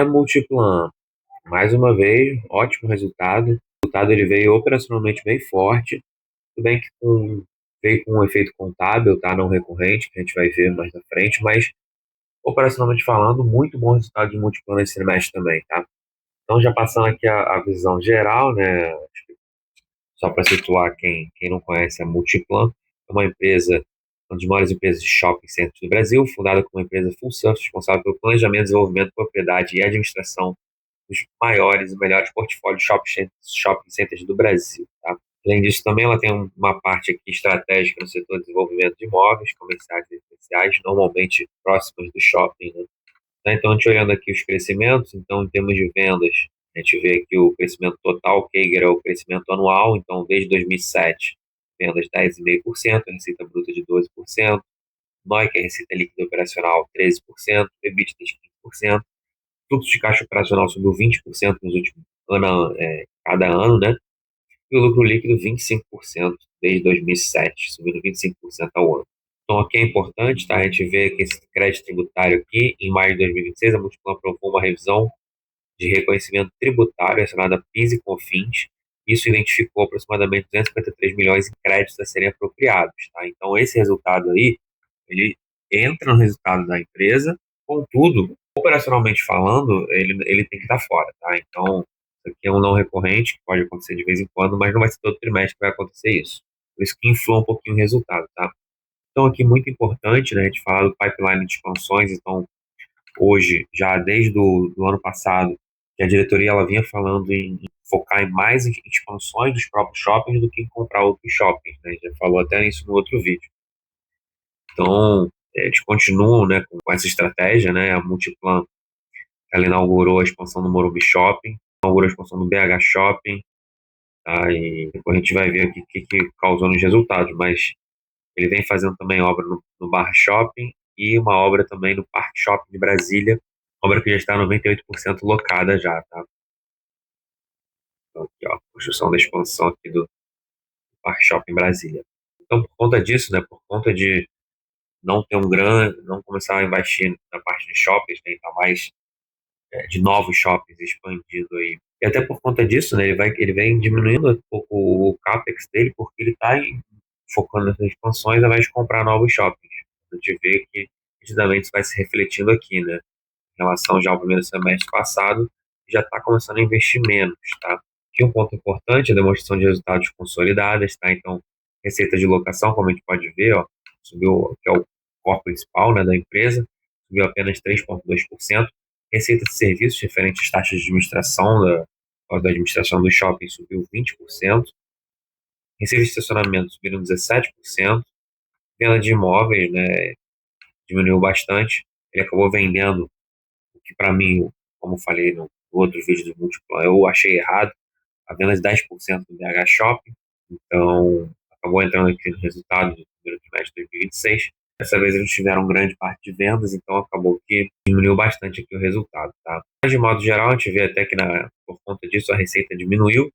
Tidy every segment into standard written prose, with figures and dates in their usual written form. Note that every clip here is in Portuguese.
Multiplan, mais uma vez, ótimo resultado. O resultado ele veio operacionalmente bem forte, tudo bem que veio com um efeito contábil, tá? Não recorrente, que a gente vai ver mais na frente, mas operacionalmente falando, muito bom resultado de Multiplan nesse trimestre também, tá? Então, já passando aqui a visão geral, né? Só para situar quem não conhece, a Multiplan é uma empresa, uma das maiores empresas de shopping centers do Brasil, fundada como uma empresa full service, responsável pelo planejamento, desenvolvimento, propriedade e administração dos maiores e melhores portfólios de shopping centers do Brasil, tá? Além disso, também ela tem uma parte aqui estratégica no setor de desenvolvimento de imóveis comerciais e residenciais, normalmente próximos do shopping, né? Tá, então, a gente olhando aqui os crescimentos, então, em termos de vendas, a gente vê aqui o crescimento total, o CAGR é o crescimento anual, então, desde 2007, vendas 10,5%, receita bruta de 12%, NOI, que é receita líquida operacional, 13%, EBITDA de 15%, fluxo de caixa operacional subiu 20% nos últimos cada ano, né? E o lucro líquido 25% desde 2007, subindo 25% ao ano. Então, aqui é importante, tá? A gente vê que esse crédito tributário aqui, em maio de 2026, a Multiplan aprovou uma revisão de reconhecimento tributário relacionada a PIS e COFINS. Isso identificou aproximadamente 253 milhões em créditos a serem apropriados, tá? Então, esse resultado aí, ele entra no resultado da empresa, contudo, operacionalmente falando, ele tem que estar fora, tá? Então, isso aqui é um não recorrente, que pode acontecer de vez em quando, mas não vai ser todo trimestre que vai acontecer isso. Por isso que influa um pouquinho o resultado, tá? Então, aqui muito importante, né, a gente falar do pipeline de expansões. Então, hoje, já desde do ano passado, que a diretoria ela vinha falando em focar em mais em expansões dos próprios shoppings do que em comprar outros shoppings, né? Já falou até isso no outro vídeo. Então, eles continuam, né, com essa estratégia, né? A Multiplan, ela inaugurou a expansão do Morumbi Shopping, inaugurou a expansão do BH Shopping, tá? E depois a gente vai ver aqui o que causou nos resultados, mas ele vem fazendo também obra no Barra Shopping e uma obra também no Parque Shopping de Brasília, obra que já está 98% locada já, tá? Então, aqui, ó, construção da expansão aqui do Parque Shopping Brasília. Então, por conta disso, né, por conta de não ter não começar a investir na parte de shoppings, né, então mais de novos shoppings expandindo aí. E até por conta disso, né, ele vem diminuindo um pouco o capex dele, porque ele está focando nessas expansões ao invés de comprar novos shoppings. A gente vê que nitidamente isso vai se refletindo aqui, né? Em relação já ao primeiro semestre passado, já está começando a investir menos, tá? Aqui um ponto importante, a demonstração de resultados consolidados, tá? Então, receita de locação, como a gente pode ver, ó, subiu, que é o core principal, né, da empresa, subiu apenas 3,2%. Receita de serviços referente às taxas de administração da administração do shopping subiu 20%. Receita de estacionamento subiram 17%. Venda de imóveis, né, diminuiu bastante. Ele acabou vendendo, o que para mim, como falei no outro vídeo do Múltiplo, eu achei errado, a venda de 10% do BH Shopping. Então, acabou entrando aqui no resultado do primeiro trimestre de 2026. Dessa vez eles tiveram grande parte de vendas, então acabou que diminuiu bastante aqui o resultado, tá? Mas de modo geral, a gente vê até que por conta disso a receita diminuiu,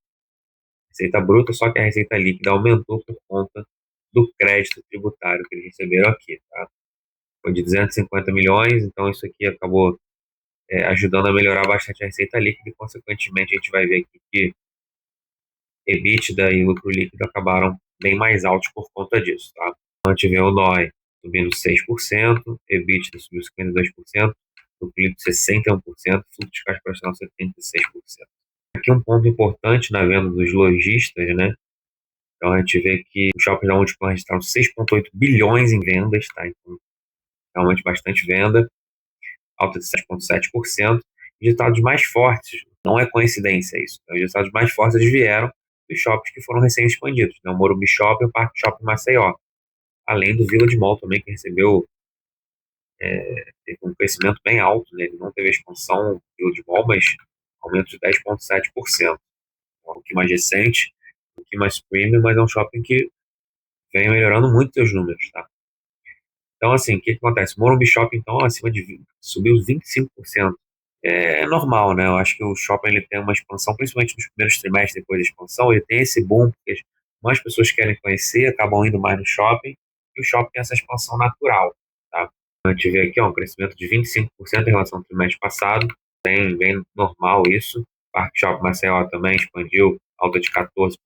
receita bruta, só que a receita líquida aumentou por conta do crédito tributário que eles receberam aqui, tá? Foi de 250 milhões, então isso aqui acabou ajudando a melhorar bastante a receita líquida e, consequentemente, a gente vai ver aqui que EBITDA e lucro líquido acabaram bem mais altos por conta disso, tá? Então, a gente vê o NOI subindo 6%, EBITDA subiu 52%, lucro líquido 61%, fluxo de caixa operacional 76%. Aqui um ponto importante na venda dos lojistas, né? Então a gente vê que o shopping da Multiplan registraram 6,8 bilhões em vendas, tá? Então, realmente bastante venda, alta de 7,7%. Resultados mais fortes, não é coincidência isso, os resultados mais fortes eles vieram dos shoppings que foram recém-expandidos, né? O Morumbi Shopping e o Parque Shopping Maceió, além do Village Mall também, que teve um crescimento bem alto, né? Ele não teve a expansão do Village Mall, mas aumento de 10,7%. Um pouquinho mais recente, um pouquinho mais premium, mas é um shopping que vem melhorando muito seus números, tá? Então, assim, o que acontece? O Morumbi Shopping, então, subiu 25%. É normal, né? Eu acho que o shopping ele tem uma expansão, principalmente nos primeiros trimestres depois da expansão, ele tem esse boom, porque mais pessoas querem conhecer, acabam indo mais no shopping, e o shopping tem essa expansão natural, tá? A gente vê aqui, ó, um crescimento de 25% em relação ao trimestre passado. bem normal isso. Parque Shopping Maceió também expandiu, alta de 14%.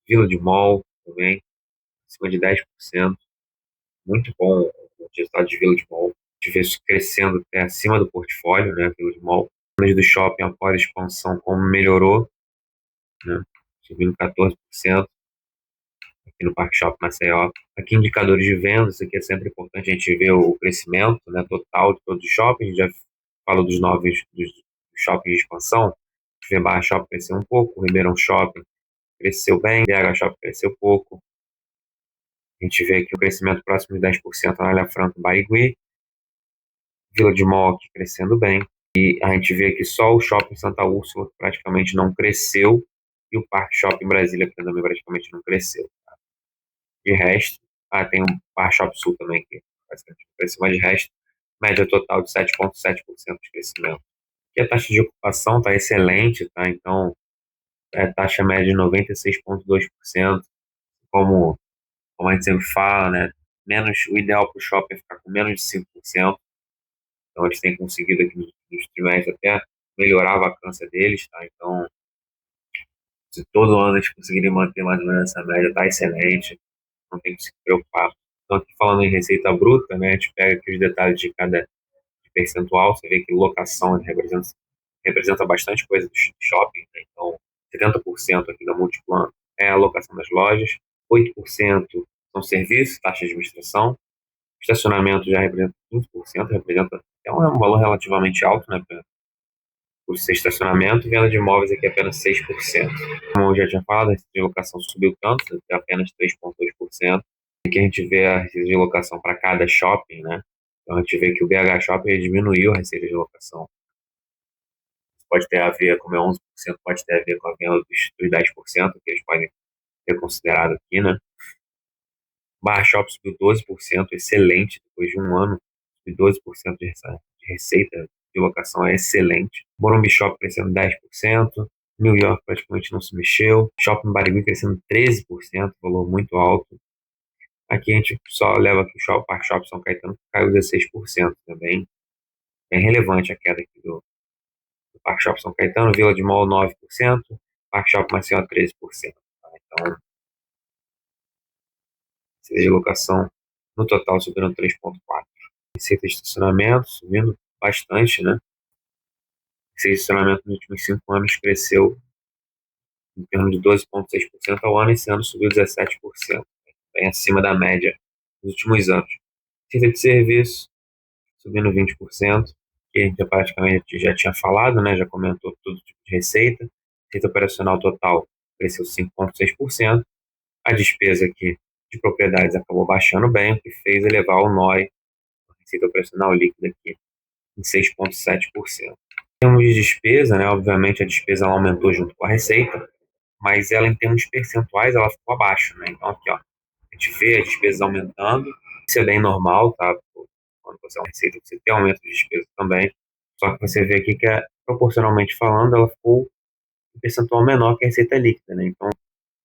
Vila de Mall também, acima de 10%. Muito bom o resultado de Vila de Mall. A gente vê isso crescendo até acima do portfólio, né? Vila de Mall. O do shopping após a expansão, como melhorou, né? Subindo 14% aqui no Parque Shopping Maceió. Aqui indicadores de vendas, isso aqui é sempre importante a gente ver o crescimento, né, total de todos os shoppings. A gente já falou dos novos dos shoppings de expansão. O Vembar Shopping cresceu um pouco, o Ribeirão Shopping cresceu bem, o BH Shopping cresceu pouco. A gente vê aqui o crescimento próximo de 10% na Ilha Franca, Barigui. Vila de Mall aqui crescendo bem. E a gente vê que só o Shopping Santa Úrsula praticamente não cresceu e o Parque Shopping Brasília também praticamente não cresceu. De resto, tem um Parque Shopping Sul também que bastante cresceu, mas de resto, média total de 7,7% de crescimento. E a taxa de ocupação está excelente, tá? Então, taxa média de 96,2%, como a gente sempre fala, né? Menos, o ideal para o shopping é ficar com menos de 5%. Então, eles têm conseguido aqui nos trimestres até melhorar a vacância deles, tá? Então, se todo ano eles conseguirem manter mais ou menos essa média, tá excelente, não tem que se preocupar. Então, aqui falando em receita bruta, né, a gente pega aqui os detalhes de cada percentual, você vê que locação representa bastante coisa do shopping, né? Então, 70% aqui da Multiplan é a locação das lojas, 8% são serviços, taxa de administração, estacionamento já representa 15%, representa um valor relativamente alto, né, por ser estacionamento, e venda de imóveis aqui é apenas 6%. Como eu já tinha falado, a receita de locação subiu tanto, é apenas 3,2%. Aqui a gente vê a receita de locação para cada shopping, né? Então a gente vê que o BH Shopping diminuiu a receita de locação. Isso pode ter a ver, como é 11%, pode ter a ver com a venda dos 10%, que eles podem ter considerado aqui, né? Barra Shopping subiu 12%, excelente, depois de um ano, subiu 12% de receita de locação, é excelente. Morumbi Shopping crescendo 10%, New York praticamente não se mexeu, Shopping Barigui crescendo 13%, valor muito alto. Aqui a gente só leva aqui o Parque Shopping São Caetano, que caiu 16% também. Bem relevante a queda aqui do Parque Shopping São Caetano, Vila de Mall 9%, Parque Shopping Maceió 13%. Tá? Então, receita de locação no total subindo 3,4%. Receita de estacionamento subindo bastante, né? Receita de estacionamento nos últimos 5 anos cresceu em torno de 12,6% ao ano, esse ano subiu 17%, bem acima da média dos últimos anos. Receita de serviço subindo 20%, que a gente praticamente já tinha falado, né? Já comentou todo tipo de receita. Receita operacional total cresceu 5,6%. A despesa aqui de propriedades acabou baixando bem, o que fez elevar o NOI, a receita operacional líquida aqui, em 6,7%. Em termos de despesa, né? Obviamente a despesa ela aumentou junto com a receita, mas ela em termos percentuais ela ficou abaixo, né? Então aqui, ó, a gente vê as despesas aumentando, isso é bem normal, tá? Quando você é uma receita, você tem aumento de despesa também, só que você vê aqui que, proporcionalmente falando, ela ficou um percentual menor que a receita líquida, né? Então,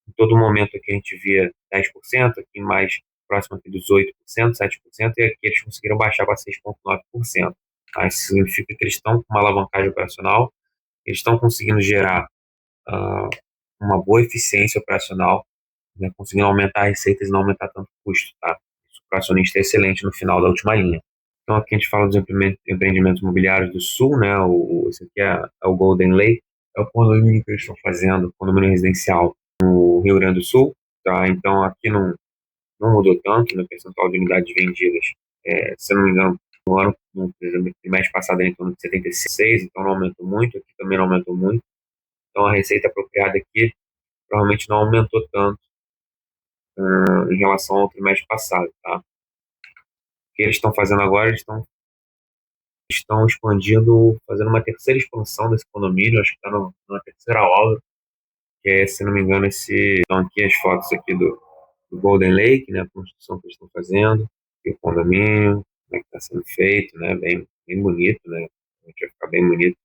em todo momento aqui a gente via 10%, aqui mais próximo aqui dos 8%, 7%, e aqui eles conseguiram baixar para 6,9%. Isso significa que eles estão com uma alavancagem operacional, eles estão conseguindo gerar uma boa eficiência operacional, né, conseguindo aumentar receitas e não aumentar tanto o custo, tá? Isso para o acionista é excelente no final da última linha. Então aqui a gente fala dos empreendimentos imobiliários do Sul, né? Esse aqui é o Golden Lake, é o condomínio que eles estão fazendo, condomínio residencial no Rio Grande do Sul, tá? Então aqui não mudou tanto no percentual de unidades vendidas. Se eu não me engano, no trimestre passado era em torno de 76, então não aumentou muito, aqui também não aumentou muito. Então a receita apropriada aqui provavelmente não aumentou tanto em relação ao trimestre passado, tá? O que eles estão fazendo agora, eles estão expandindo, fazendo uma terceira expansão desse condomínio, acho que está na terceira obra, que é, se não me engano, estão aqui as fotos aqui do Golden Lake, né, a construção que eles estão fazendo, e o condomínio, como é que está sendo feito, né, bem bonito, né, a gente vai ficar bem bonito,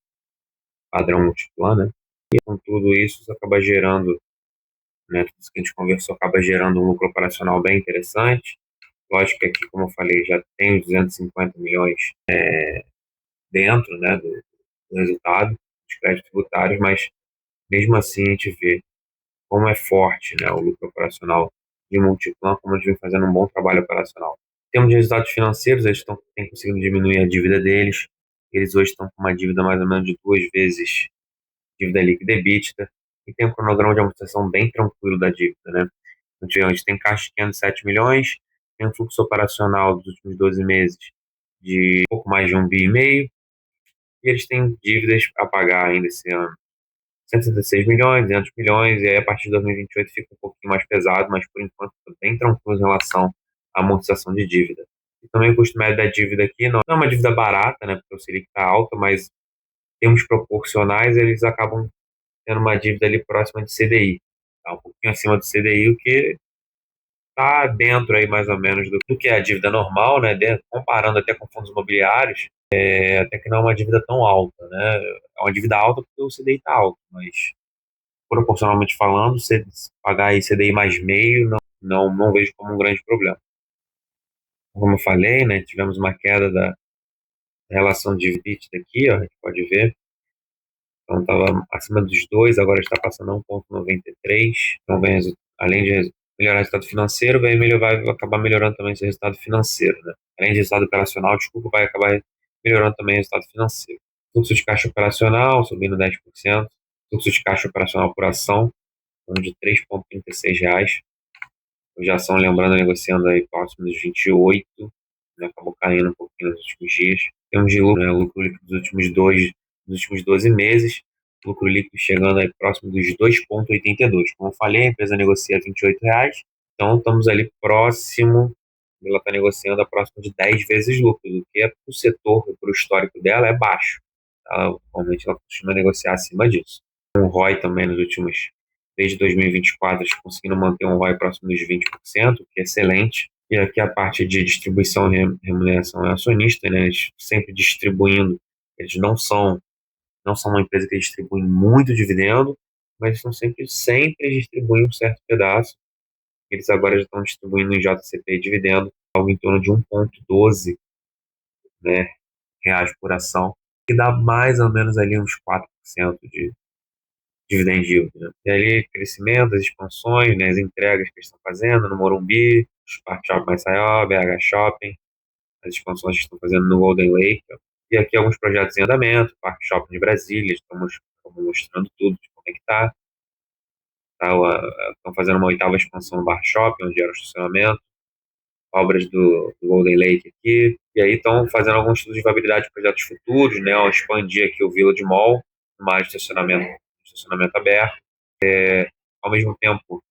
padrão Multiplan, né, e com tudo isso acaba gerando, né, tudo isso que a gente conversou acaba gerando um lucro operacional bem interessante. Lógico que aqui, como eu falei, já tem 250 milhões dentro, né, do resultado dos créditos tributários, mas mesmo assim a gente vê como é forte, né, o lucro operacional de Multiplan, como eles vêm fazendo um bom trabalho operacional. Em termos de resultados financeiros, eles têm conseguido diminuir a dívida deles. Eles hoje estão com uma dívida mais ou menos de 2 vezes dívida líquida e EBITDA, e tem um cronograma de amortização bem tranquilo da dívida, né? A gente tem caixa de 507 milhões, tem um fluxo operacional dos últimos 12 meses de pouco mais de 1,5 bi, e eles têm dívidas a pagar ainda esse ano. 166 milhões, 200 milhões, e aí a partir de 2028 fica um pouquinho mais pesado, mas por enquanto está bem tranquilo em relação à amortização de dívida. E também o custo médio da dívida aqui não é uma dívida barata, né, porque o Selic está alta, mas em termos proporcionais eles acabam tendo uma dívida ali próxima de CDI, tá? Um pouquinho acima do CDI, o que está dentro aí mais ou menos do que é a dívida normal, né, comparando até com fundos imobiliários, até que não é uma dívida tão alta, né, é uma dívida alta porque o CDI está alto, mas proporcionalmente falando, se pagar aí CDI mais meio, não vejo como um grande problema. Como eu falei, né, tivemos uma queda da relação de EBITDA aqui, ó, a gente pode ver. Então estava acima dos 2, agora está passando a 1,93. Então vem, além de melhorar o resultado financeiro, vai acabar melhorando também esse resultado financeiro, né? Além de resultado operacional, desculpa, vai acabar melhorando também o resultado financeiro. Fluxo de caixa operacional subindo 10%, fluxo de caixa operacional por ação, de R$ 3,36. Já são, lembrando, negociando aí próximo dos 28, né, acabou caindo um pouquinho nos últimos dias. Temos de lucro, né, lucro líquido dos últimos 12 meses, lucro líquido chegando aí próximo dos 2,82. Como eu falei, a empresa negocia R$ 28, então estamos ali próximo, ela está negociando a próximo de 10 vezes lucro, do que para o setor e para o histórico dela é baixo. Normalmente ela costuma negociar acima disso. O ROI também nos últimos, desde 2024, eles conseguindo manter um ROI próximo dos 20%, que é excelente. E aqui a parte de distribuição e remuneração é acionista, né? Eles sempre distribuindo. Eles não são uma empresa que distribui muito dividendo, mas estão sempre distribuindo um certo pedaço. Eles agora já estão distribuindo em JCP e dividendo algo em torno de 1,12, né, reais por ação, que dá mais ou menos ali uns 4% de dividend yield, né? E ali, crescimento, as expansões, né, as entregas que eles estão fazendo no Morumbi, Parque Shopping Maceió, BH Shopping, as expansões que estão fazendo no Golden Lake. E aqui alguns projetos em andamento, Parque Shopping de Brasília, estamos mostrando tudo de como é que está. Estão fazendo uma oitava expansão no Bar Shopping, onde era o estacionamento, obras do Golden Lake aqui, e aí estão fazendo alguns estudos de viabilidade de projetos futuros, né, ao expandir aqui o Village Mall, mais estacionamento aberto, ao mesmo tempo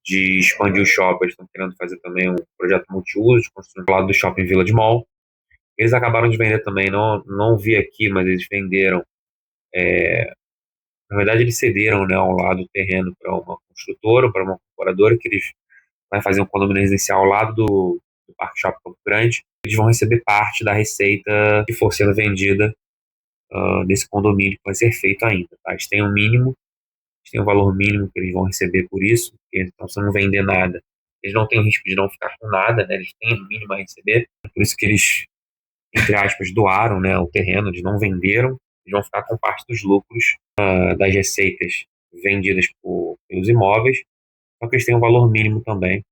de expandir o shopping, eles estão querendo fazer também um projeto multiuso, de construir do lado do Shopping Village Mall. Eles acabaram de vender também, não vi aqui, mas eles venderam, na verdade eles cederam, né, ao lado do terreno para uma construtora, para uma incorporadora, que eles vai fazer um condomínio residencial ao lado do Parque Shopping Campo Grande. Eles vão receber parte da receita que for sendo vendida desse condomínio que vai ser feito ainda, tá? Eles têm um mínimo, eles têm um valor mínimo que eles vão receber por isso, porque então, se não vender nada, eles não têm o risco de não ficar com nada, né? Eles têm o mínimo a receber, por isso que eles, entre aspas, doaram, né, o terreno, eles não venderam, eles vão ficar com parte dos lucros das receitas vendidas pelos imóveis, só que eles têm um valor mínimo também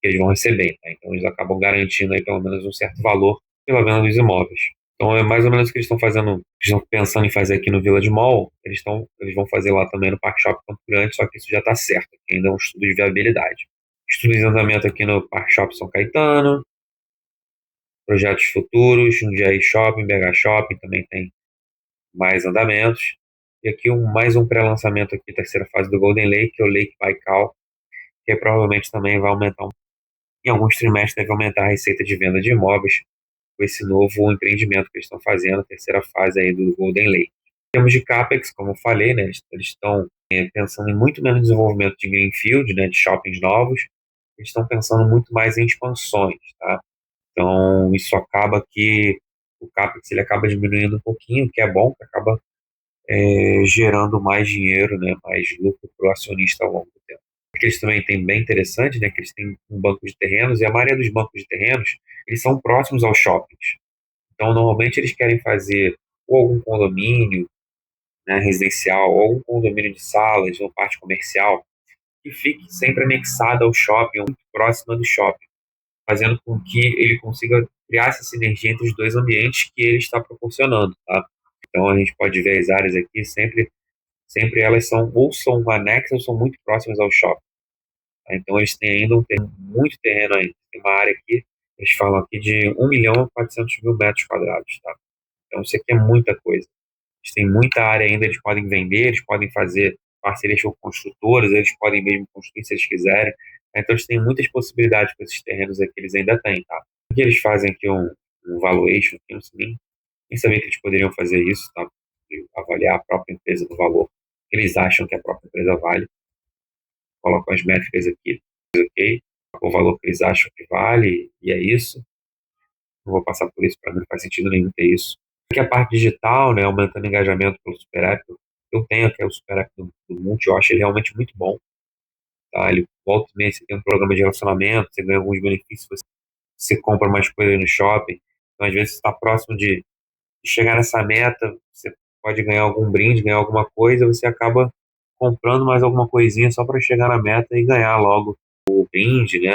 que eles vão receber, tá? Então eles acabam garantindo aí pelo menos um certo valor pela venda dos imóveis. Então é mais ou menos o que eles estão fazendo, eles estão pensando em fazer aqui no Village Mall, eles vão fazer lá também no Parque Shopping Campo Grande, só que isso já está certo, que ainda é um estudo de viabilidade. Estudos de andamento aqui no Parque Shopping São Caetano, projetos futuros, Jundiaí Shopping, BH Shopping também tem mais andamentos. E aqui mais um pré-lançamento aqui, terceira fase do Golden Lake, que é o Lake Baikal, que provavelmente também vai aumentar em alguns trimestres deve aumentar a receita de venda de imóveis com esse novo empreendimento que eles estão fazendo, a terceira fase aí do Golden Lake. Em termos de CAPEX, como eu falei, né, eles estão pensando em muito menos desenvolvimento de greenfield, né, de shoppings novos, eles estão pensando muito mais em expansões, tá? Então, isso acaba que o CAPEX ele acaba diminuindo um pouquinho, que é bom, que acaba gerando mais dinheiro, né, mais lucro para o acionista ao longo do tempo. Que eles também têm bem interessante, né, que eles têm um banco de terrenos, e a maioria dos bancos de terrenos, eles são próximos aos shoppings. Então, normalmente eles querem fazer ou algum condomínio, né, residencial, ou algum condomínio de salas ou parte comercial que fique sempre anexada ao shopping, ou muito próxima do shopping, fazendo com que ele consiga criar essa sinergia entre os dois ambientes que ele está proporcionando, tá? Então a gente pode ver as áreas aqui, sempre elas são anexas ou são muito próximas ao shopping, tá? Então eles têm ainda muito terreno ainda. Tem uma área aqui, eles falam aqui de 1.400.000 metros quadrados, tá? Então isso aqui é muita coisa. Eles têm muita área ainda, eles podem vender, eles podem fazer parcerias com construtoras, eles podem mesmo construir se eles quiserem. Então eles têm muitas possibilidades com esses terrenos aqui, eles ainda têm, tá? O que eles fazem aqui um valuation, aqui, não sei nem sabia que eles poderiam fazer isso, tá? Avaliar a própria empresa do valor que eles acham que a própria empresa vale. Colocam as métricas aqui, ok? O valor que eles acham que vale, e é isso. Não vou passar por isso, para mim não faz sentido nenhum ter isso. Aqui a parte digital, né, aumentando o engajamento pelo Super App. Eu tenho aqui o Super App do Multi, eu acho ele realmente muito bom. Tá? Ele volta e meia, você tem um programa de relacionamento, você ganha alguns benefícios, você compra mais coisas no shopping. Então, às vezes, você está próximo de chegar nessa meta, você pode ganhar algum brinde, ganhar alguma coisa, você acaba comprando mais alguma coisinha só para chegar na meta e ganhar logo o brinde, né?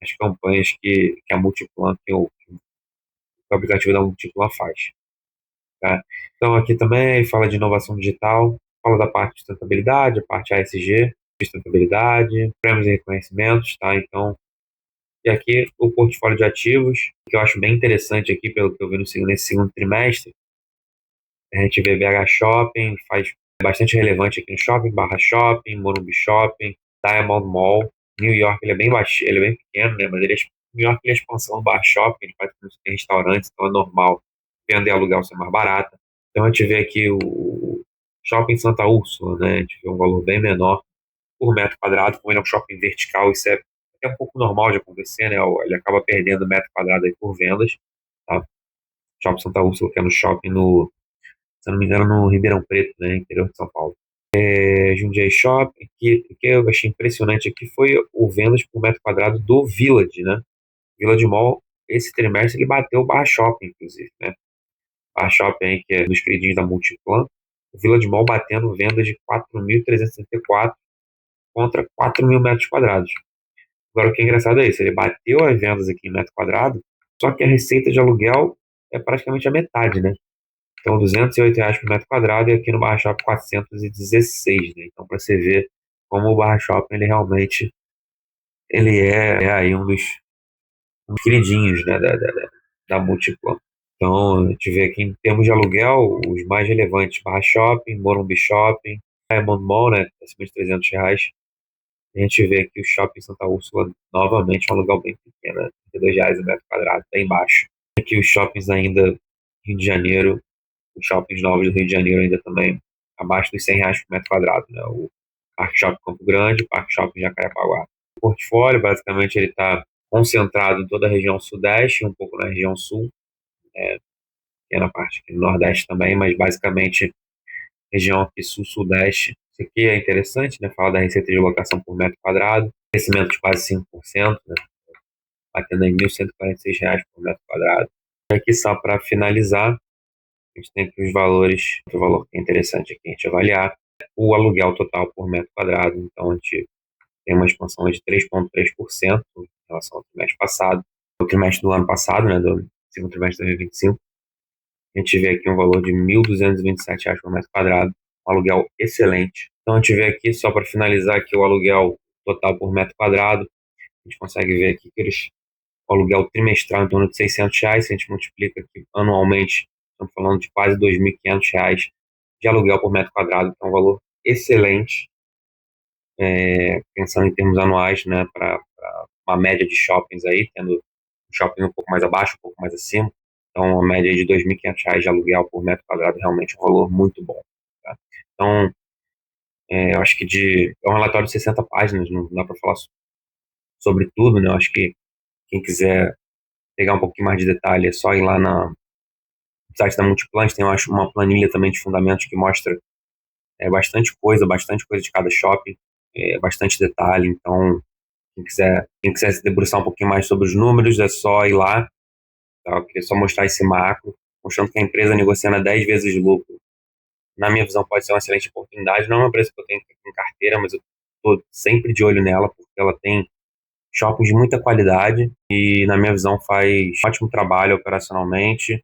As campanhas que a Multiplan, que o aplicativo da Multiplan faz. Tá? Então, aqui também fala de inovação digital, fala da parte de sustentabilidade, a parte ASG, sustentabilidade, prêmios e reconhecimentos, tá? Então, e aqui o portfólio de ativos, que eu acho bem interessante aqui, pelo que eu vi nesse segundo trimestre, a gente vê BH Shopping, faz bastante relevante aqui no shopping, Barra Shopping, Morumbi Shopping, Diamond Mall. New York ele é bem baixo, ele é bem pequeno, né? Mas New York ele é a expansão do Barra Shopping, ele faz tem restaurantes, então é normal vender e aluguel ser mais barato. Então a gente vê aqui o Shopping Santa Úrsula, né? A gente vê um valor bem menor por metro quadrado, como ele é um shopping vertical, isso é um pouco normal de acontecer, né? Ele acaba perdendo metro quadrado aí por vendas, tá? Shopping Santa Úrsula, que é no shopping se eu não me engano, no Ribeirão Preto, né, interior de São Paulo. Jundiaí Shopping, que eu achei impressionante aqui foi o vendas por metro quadrado do Village, né? Village Mall, esse trimestre ele bateu o Barra Shopping, inclusive, né? Barra Shopping aí, que é dos queridinhos da Multiplan, o Village Mall batendo vendas de 4.364 contra 4.000 metros quadrados. Agora, o que é engraçado é isso, ele bateu as vendas aqui em metro quadrado, só que a receita de aluguel é praticamente a metade, né? Então, R$ 208 por metro quadrado e aqui no Barra Shopping 416, né? Então, para você ver como o Barra Shopping, ele realmente ele é aí um dos queridinhos, né, da Multiplan. Então, a gente vê aqui em termos de aluguel, os mais relevantes, Barra Shopping, Morumbi Shopping, Diamond Mall, né, acima de R$ 300. A gente vê aqui o Shopping Santa Úrsula, novamente, um aluguel bem pequeno, né, R$ 32 o metro quadrado, bem baixo. Aqui os shoppings ainda, Rio de Janeiro, os shoppings novos do Rio de Janeiro ainda também abaixo dos R$ 100 por metro quadrado, né? O Parque Shopping Campo Grande, o Parque Shopping Jacarepaguá. O portfólio, basicamente, ele está concentrado em toda a região sudeste, um pouco na região sul, que é na parte aqui do nordeste também, mas basicamente região aqui sul-sudeste. Isso aqui é interessante, né? Fala da receita de locação por metro quadrado, crescimento de quase 5%, né? Batendo em R$ 1.146 por metro quadrado. E aqui só para finalizar, a gente tem aqui os valores, outro valor que é interessante aqui a gente avaliar, o aluguel total por metro quadrado. Então, a gente tem uma expansão de 3,3% em relação ao trimestre passado, o trimestre do ano passado, né, do segundo trimestre de 2025. A gente vê aqui um valor de R$ 1.227 por metro quadrado, um aluguel excelente. Então, a gente vê aqui, só para finalizar aqui, o aluguel total por metro quadrado, a gente consegue ver aqui que o aluguel trimestral em torno de R$ 600, se a gente multiplica aqui anualmente, estamos falando de quase R$ 2.500 de aluguel por metro quadrado, que é um valor excelente, pensando em termos anuais, né, para uma média de shoppings aí, tendo um shopping um pouco mais abaixo, um pouco mais acima, então uma média de R$ 2.500 de aluguel por metro quadrado, realmente é um valor muito bom. Tá? Então, eu acho que é um relatório de 60 páginas, não dá para falar sobre tudo, né, eu acho que quem quiser pegar um pouquinho mais de detalhe, é só ir lá no site da Multiplan, tem uma planilha também de fundamentos que mostra bastante coisa de cada shopping, bastante detalhe, então quem quiser se debruçar um pouquinho mais sobre os números, é só ir lá, tá? Eu queria só mostrar esse macro, mostrando que a empresa negociando a 10 vezes de lucro, na minha visão, pode ser uma excelente oportunidade. Não é uma empresa que eu tenho em carteira, mas eu estou sempre de olho nela, porque ela tem shoppings de muita qualidade e, na minha visão, faz um ótimo trabalho operacionalmente,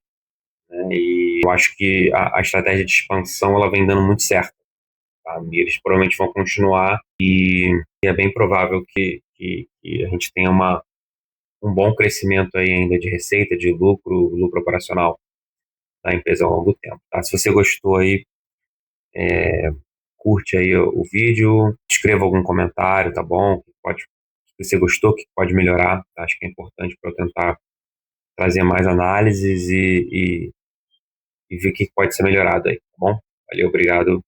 né? E eu acho que a estratégia de expansão ela vem dando muito certo, tá? E eles provavelmente vão continuar e é bem provável que a gente tenha um bom crescimento aí ainda de receita, de lucro operacional da empresa ao longo do tempo, tá? Se você gostou aí, curte aí o vídeo, escreva algum comentário, tá bom? Se você gostou, que pode melhorar, tá? Acho que é importante para eu tentar trazer mais análises e ver o que pode ser melhorado aí, tá bom? Valeu, obrigado.